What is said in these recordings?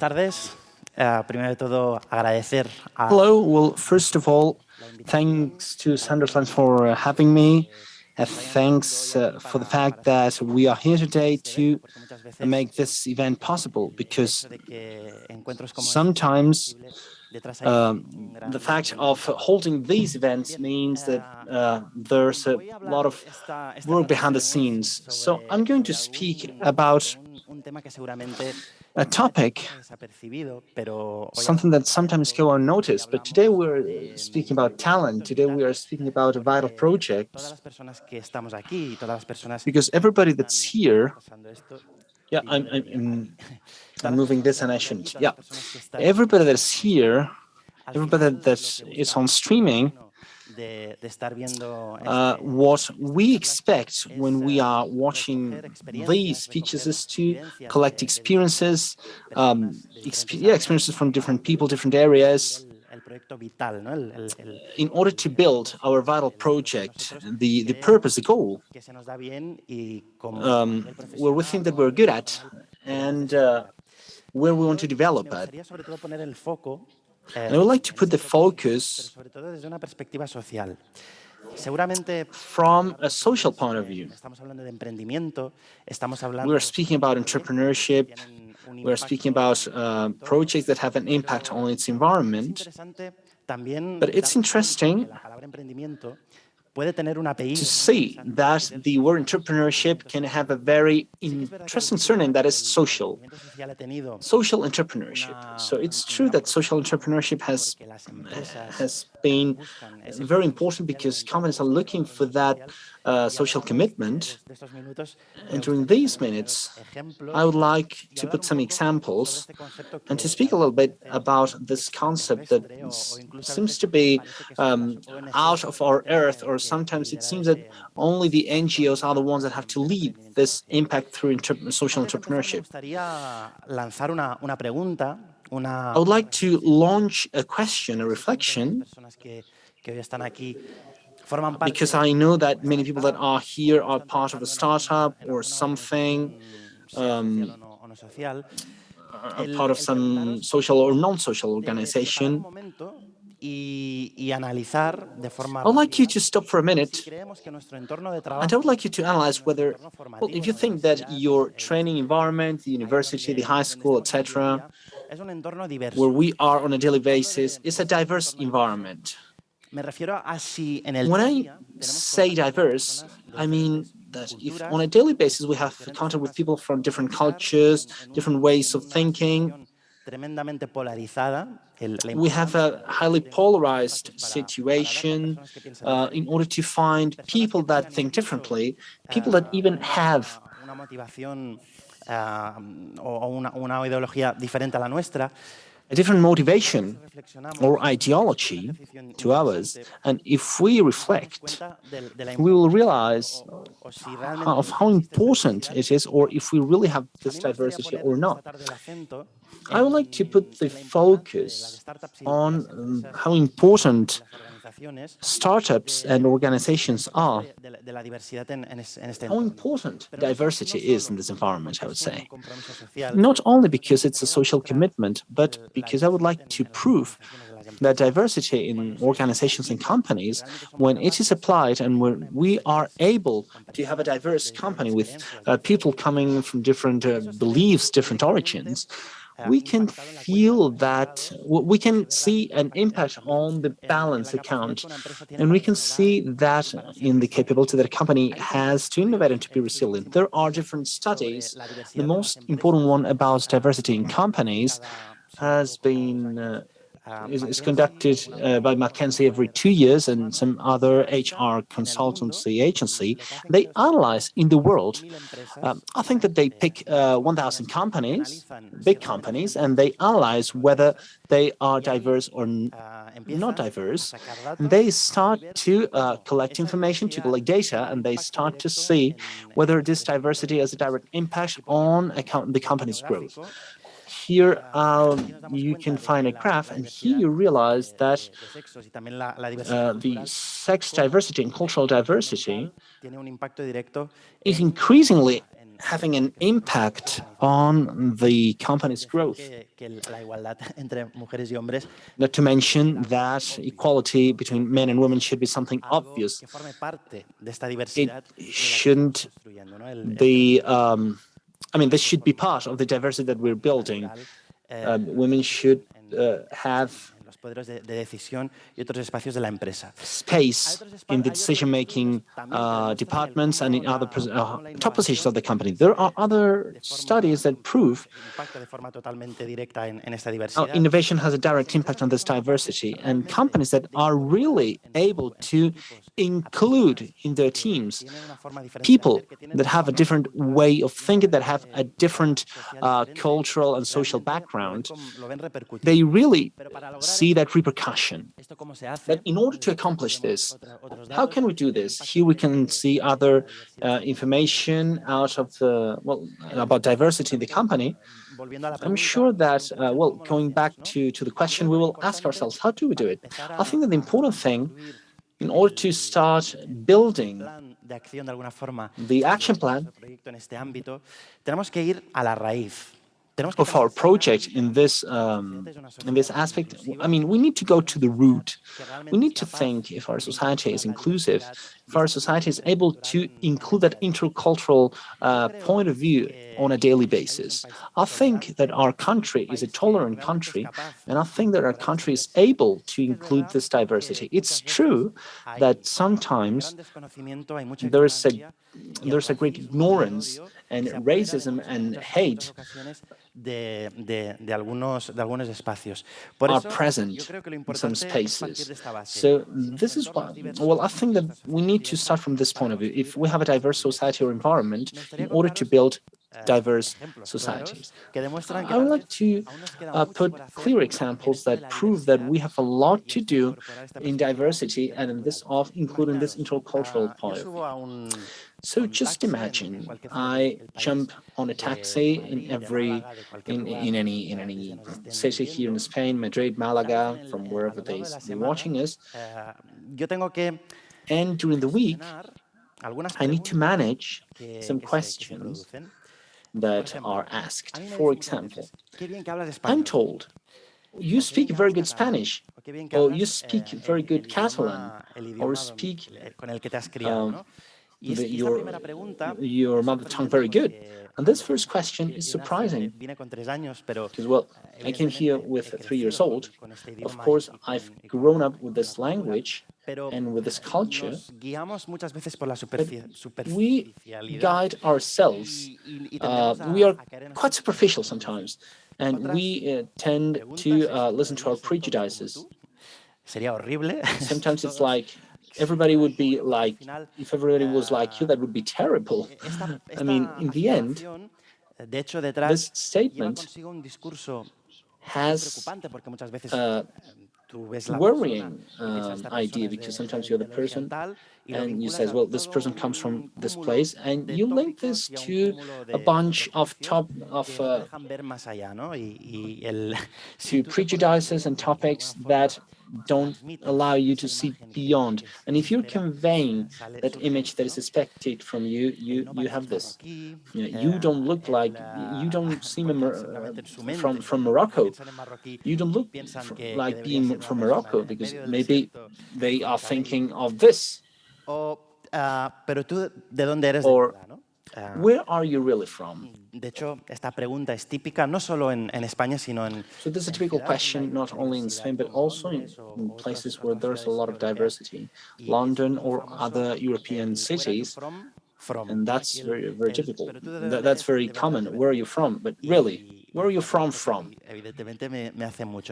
tardes. Primero de todo, agradecer a Hello. Well, first of all, thanks to Sondersland for having me. Thanks for the fact that we are here today to make this event possible, because sometimes the fact of holding these events means that there's a lot of work behind the scenes. So I'm going to speak about a topic, something that sometimes go unnoticed, but today we're speaking about talent. Today we are speaking about a vital project, because everybody that's here, yeah, I'm moving this and I shouldn't. Yeah, everybody that's here, everybody that is on streaming, what we expect when we are watching these speeches is to collect experiences, experiences from different people, different areas, in order to build our vital project, the purpose, the goal, where we think that we're good at, and where we want to develop at. And I would like to put the focus from a social point of view. We are speaking about entrepreneurship. We are speaking about projects that have an impact on its environment. But it's interesting to see that the word entrepreneurship can have a very interesting surname, that is social entrepreneurship. So it's true that social entrepreneurship has been very important, because companies are looking for that social commitment. And during these minutes, I would like to put some examples and to speak a little bit about this concept that seems to be out of our earth, or sometimes it seems that only the NGOs are the ones that have to lead this impact through social entrepreneurship. I would like to launch a question, a reflection, because I know that many people that are here are part of a startup or something, are part of some social or non-social organization. I would like you to stop for a minute, and I would like you to analyze whether, well, if you think that your training environment, the university, the high school, etc., where we are on a daily basis, is a diverse environment. When I say diverse, I mean that if on a daily basis we have contact with people from different cultures, different ways of thinking, we have a highly polarized situation in order to find people that think differently, people that even have a different motivation or ideology to ours. And if we reflect, we will realize how important it is, or if we really have this diversity or not. I would like to put the focus on how important startups and organizations are, how important diversity is in this environment, I would say. Not only because it's a social commitment, but because I would like to prove that diversity in organizations and companies, when it is applied and when we are able to have a diverse company with people coming from different beliefs, different origins, we can feel that we can see an impact on the balance account, and we can see that in the capability that a company has to innovate and to be resilient. There are different studies. The most important one about diversity in companies has been is conducted by McKinsey every 2 years and some other HR consultancy agency. They analyze in the world, I think that they pick 1,000 companies, big companies, and they analyze whether they are diverse or not diverse. And they start to collect information, to collect data, and they start to see whether this diversity has a direct impact on the company's growth. Here you can find a graph, and here you realize that the sex diversity and cultural diversity is increasingly having an impact on the company's growth. Not to mention that equality between men and women should be something obvious. It shouldn't be, this should be part of the diversity that we're building. Women should have space in the decision-making departments and in other top positions of the company. There are other studies that prove innovation has a direct impact on this diversity, and companies that are really able to include in their teams people that have a different way of thinking, that have a different cultural and social background, they really see that repercussion. But in order to accomplish this, how can we do this? Here we can see other information out of about diversity in the company. I'm sure that, going back to the question, we will ask ourselves, how do we do it? I think that the important thing, in order to start building the action plan of our project in this aspect, we need to go to the root. We need to think if our society is inclusive, if our society is able to include that intercultural point of view on a daily basis. I think that our country is a tolerant country, and I think that our country is able to include this diversity. It's true that sometimes there's a great ignorance and racism and hate are present in some spaces. So this is why, I think that we need to start from this point of view. If we have a diverse society or environment, in order to build diverse societies, I would like to put clear examples that prove that we have a lot to do in diversity and in this of including this intercultural point of view. So just imagine I jump on a taxi in any city here in Spain, Madrid, Malaga, from wherever they're watching us. And during the week, I need to manage some questions that are asked. For example, I'm told, you speak very good Spanish, or you speak very good Catalan, or speak your mother tongue very good. And this first question is surprising, because, I came here with 3 years old. Of course, I've grown up with this language and with this culture, but we guide ourselves. We are quite superficial sometimes, and we tend to listen to our prejudices. Sometimes it's like, everybody would be like, if everybody was like you, that would be terrible. In the end, this statement has a worrying idea, because sometimes you're the person and you say, this person comes from this place, and you link this to a bunch of to prejudices and topics that don't allow you to see beyond. And if you're conveying that image that is expected from you, you have this. You don't look like, you don't seem from Morocco. You don't look like being from Morocco, because maybe they are thinking of this. Or where are you really from? So this is a typical question, not only in Spain, but also in places where there's a lot of diversity, London or other European cities. And that's very, very typical. That's very common. Where are you from? But really, where are you from?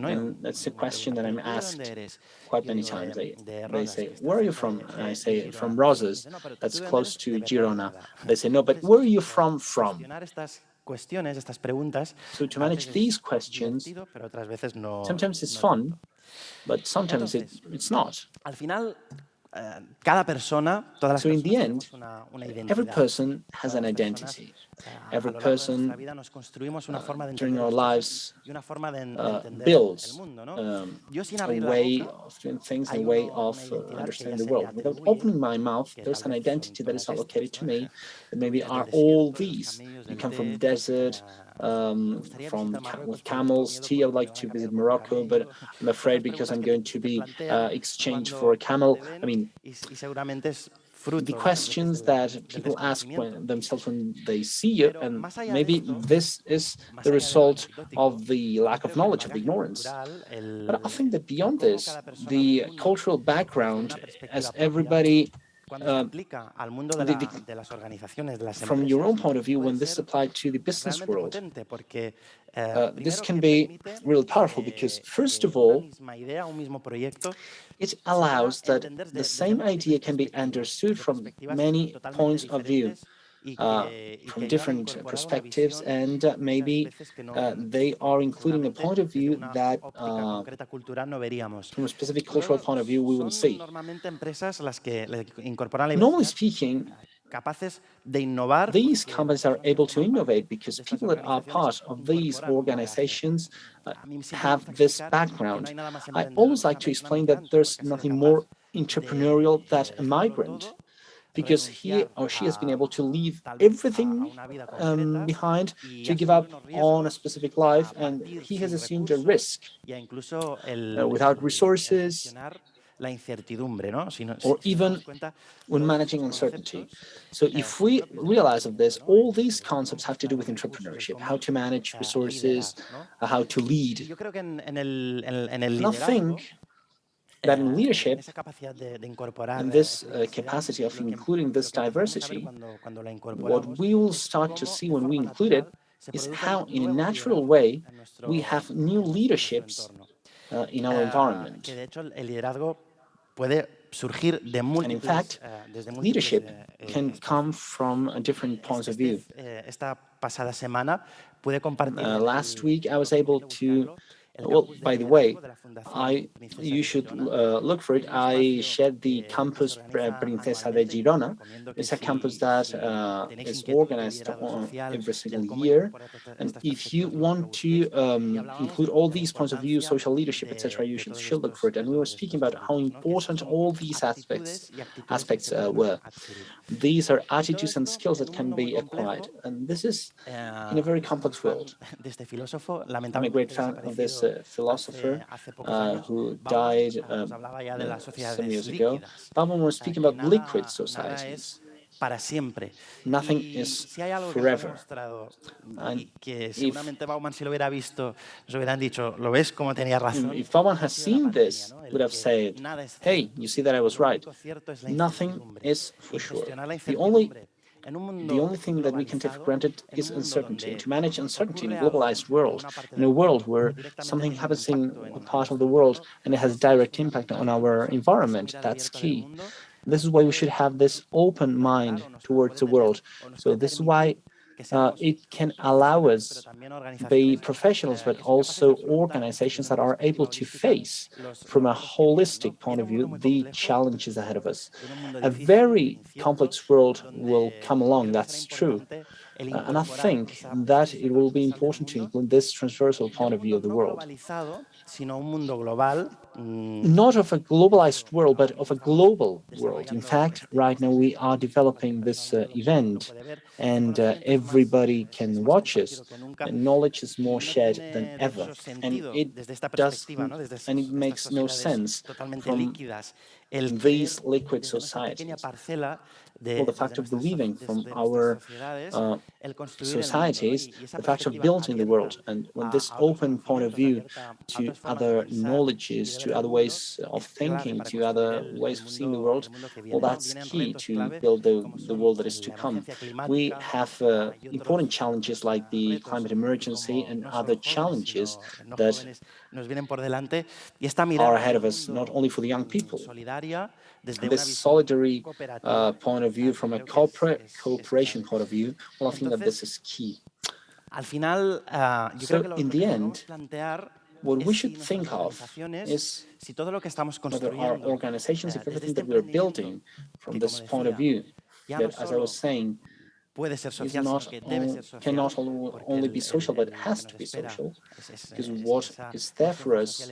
And that's a question that I'm asked quite many times. They say, where are you from? And I say, from Roses, that's close to Girona. They say, no, but where are you from? So to manage these questions, sometimes it's fun, but sometimes it's not. cada persona, todas las So in the personas end, tenemos una every identidad. person has Todas an las personas identity. a Every lo largo de nuestra person vida nos construimos una forma de during entender our las cosas lives y una forma de entender el builds mundo, ¿no? Yo sin a abrir la way boca of doing things and hay a way una of identidad que ya understanding the se le world. Without atribuye, opening my mouth, que tal there's an vez son identity that todas is estas, allocated ¿no? to me, that Tú maybe vienes del are all desierto, los these. camellos You del come from the té, desert, me gustaría visitar Marruecos, with pero tengo camels, miedo tea. I would porque me like van a to cambiar visit por un Morocco, but camello. I'm Cosas, afraid because preguntas I'm que going to se be plantean exchanged for a camel. te I ven mean, y seguramente es the fruto muchas veces questions that del people ask desconocimiento. themselves when they see you, Pero and más allá de maybe esto, this is más the allá de lo result anecdótico, of the yo lack of creo que el knowledge, of the bagaje ignorance. cultural, But I think that el beyond cómo this, cada persona ve el the mundo cultural desde background, una perspectiva as propia, everybody, cuando se aplica al mundo the, de las organizaciones, de las from your own empresas, point of view, puede when this is ser applied to the business realmente world, potente, porque this primero can que be permite really powerful because, first que of una all, misma idea, un mismo proyecto, it se pueda allows that entender the desde same idea múltiples can be perspectivas, understood desde from perspectivas many totalmente points of view, diferentes y from que llevan a different incorporar una perspectives, visión and muchas maybe veces que they are including a seguramente point of desde view una that, óptica concreta cultural no veríamos. from a specific cultural Luego, point of view, we wouldn't son see. normalmente empresas las que incorporan la Normally diversidad speaking, capaces de innovar these porque las companies are personas que able to forman parte innovate because de estas people that are organizaciones part of these incorporan un bagaje. organizations A mí siempre me have gusta this explicar que no background. hay nada más I emprendedor always que like una to persona explain that migrante, there's porque ha sido nothing capaz more entrepreneurial de than a dejarlo migrant, todo, because he renunciar or she has been able to leave tal vez a everything una vida concreta behind y to give asumir up unos on a riesgos, specific a life, and partir he has sin assumed a recursos risk y a incluso without el resources gestionar la incertidumbre, ¿no? or Si nos even damos cuenta, when todos managing estos uncertainty. conceptos So if son we propios del realize of emprendimiento, this, ¿no? all these Cómo concepts have to gestionar do los with recursos, el entrepreneurship, how cómo to manage liderar, resources, ¿no? how to Y lead. yo creo que en el And I think liderazgo, that in en leadership, esa capacidad de incorporar in this esa diversidad, capacity of lo que, including lo this que empezaremos a ver diversity, cuando la what incorporamos we will es start to cómo see de when we forma include it natural se is producen how, in a nuevos natural liderazgos way, we have new en nuestro leaderships entorno. in our Que environment. de hecho el liderazgo puede surgir de And in fact, desde múltiples leadership can come espacios. from different points of view. Esta pasada semana pude compartir Last week, I was able recomiendo to, buscarlo, el well, campus de by the way, liderazgo de la Fundación Princesa you de should Girona. look for it. Es un I espacio shared the que se campus organiza Princesa de anualmente y Girona. recomiendo que It's a campus that si tenéis is inquietud del organized liderazgo social, every single del cómo year. incorporar And estas if you perspectivas, lo want to busquéis. Y hablábamos include all de la these points of view, importancia social leadership, etc., you should look for it. And we were de speaking estos about how ámbitos, ¿no? Que important son all these aptitudes y actitudes que aspects se pueden were. adquirir. These are Y todo attitudes and esto skills en that un can mundo muy be acquired. complejo. And this is in a very Yo soy muy complex fan world. de este filósofo, I'm a great lamentablemente fan of this desaparecido philosopher hace pocos años. who Bauman died nos hablaba ya de las some sociedades years ago. líquidas, Bauman was speaking que about liquid nada es societies. para siempre. Nothing Y is si hay algo que nos ha forever. demostrado And y que if seguramente Bauman si lo hubiera visto, nos hubieran dicho, ¿lo ves como tenía razón? if Bauman Ha has sido la seen pandemia, this, ¿no? would El have que said, nada es hey, cierto. you see that I was Lo right. único cierto es la Nothing incertidumbre. is for Y sure. gestionar la The only incertidumbre en un the mundo only thing that we can take for globalizado, granted en is un mundo uncertainty. And donde to manage uncertainty in a ocurre algo globalized en world, alguna parte in del a world mundo where que directamente something tiene un happens in impacto a en part of the nuestro world entorno, and it has siempre es direct impact on fundamental our mantener esa environment, mirada that's abierta del key. mundo que This nos is why we should puede have this open retar mind o nos towards puede the tener world. o nos So puede this is why permitir que seamos it can allow profesionales, pero us también be organizaciones professionals, but que son capaces de also afrontar organizations desde that una are able perspectiva to holística face los from a retos que vienen, ¿no? holistic point Viene of un mundo view muy the complejo, challenges ahead of us. viene un mundo A difícil, very incierto, complex world will come donde along, creo que será that's true. importante el And I incorporar think esa that visión it will be transversal del important to mundo, include this transversal de point un of view mundo of the no world. globalizado, sino un mundo global. Not of a globalized world, but Ahora of mismo a estamos global world. In desarrollando fact, right now este we evento are y cualquier developing this persona lo event, puede ver. El and conocimiento everybody es can más watch us. compartido que nunca And knowledge is more y no shared than tiene de ever, hecho and sentido it desde esta perspectiva, doesn't, ¿no? Desde and it estas makes no sociedades sense totalmente from líquidas, el these creer liquid desde nuestra pequeña societies. parcela Well, the desde fact of believing from desde nuestras our sociedades, uh, el construir el mundo, ¿no? societies, Y esa the fact of perspectiva building the abierta world, and when this a otros open point of conocimientos, view abierta a to otras formas de other pensar y knowledges, de ver to el other mundo, ways of es clave thinking, para to construir other ways of seeing the world, el mundo que well, viene, ¿no? that's Vienen key retos to clave build como the son world that is to la come. emergencia We climática have y important otros challenges like the retos climate que emergency como and no solo other jóvenes, challenges sino no that jóvenes nos vienen por delante y esta are mirada ahead del of us, not mundo only for the young people. solidaria desde This una visión solidary cooperativa point of view, yo from a creo que es cooperation clave. point of view, well, I think that this Entonces, is key. al final, yo creo So que in lo the que nos podemos end, plantear what we should think of is whether our organizations, if everything that we're building from this point of view, that, as I was saying, is not cannot only be social, but it has to be social, because what is there for us,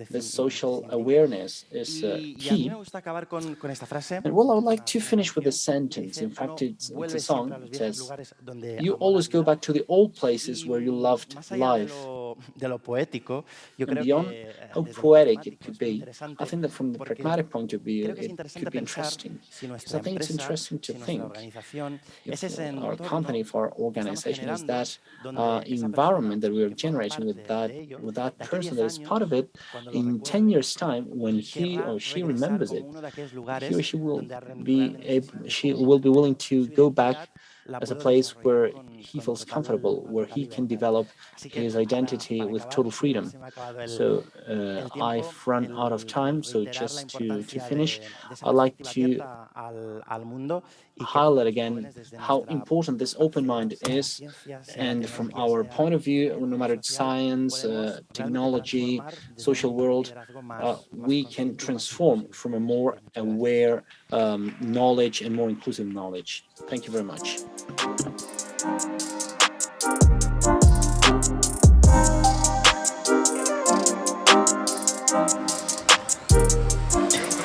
this social awareness, is key. And well, I would like to finish with a sentence. In fact, it's a song. It says, "You always go back to the old places where you loved life." And beyond how poetic it could be, I think that from the pragmatic point of view, it could be interesting. Because I think it's interesting to think if our company, if our organization is that environment that we are generating with that person that is part of it, in 10 years' time, when he or she remembers it, he or she will be willing to go back as a place where he feels comfortable, where he can develop his identity with total freedom. So I've run out of time, so just to finish, I'd like to highlight again how important this open mind is. And from our point of view, no matter it's science, technology, social world, we can transform from a more aware knowledge and more inclusive knowledge. Thank you very much.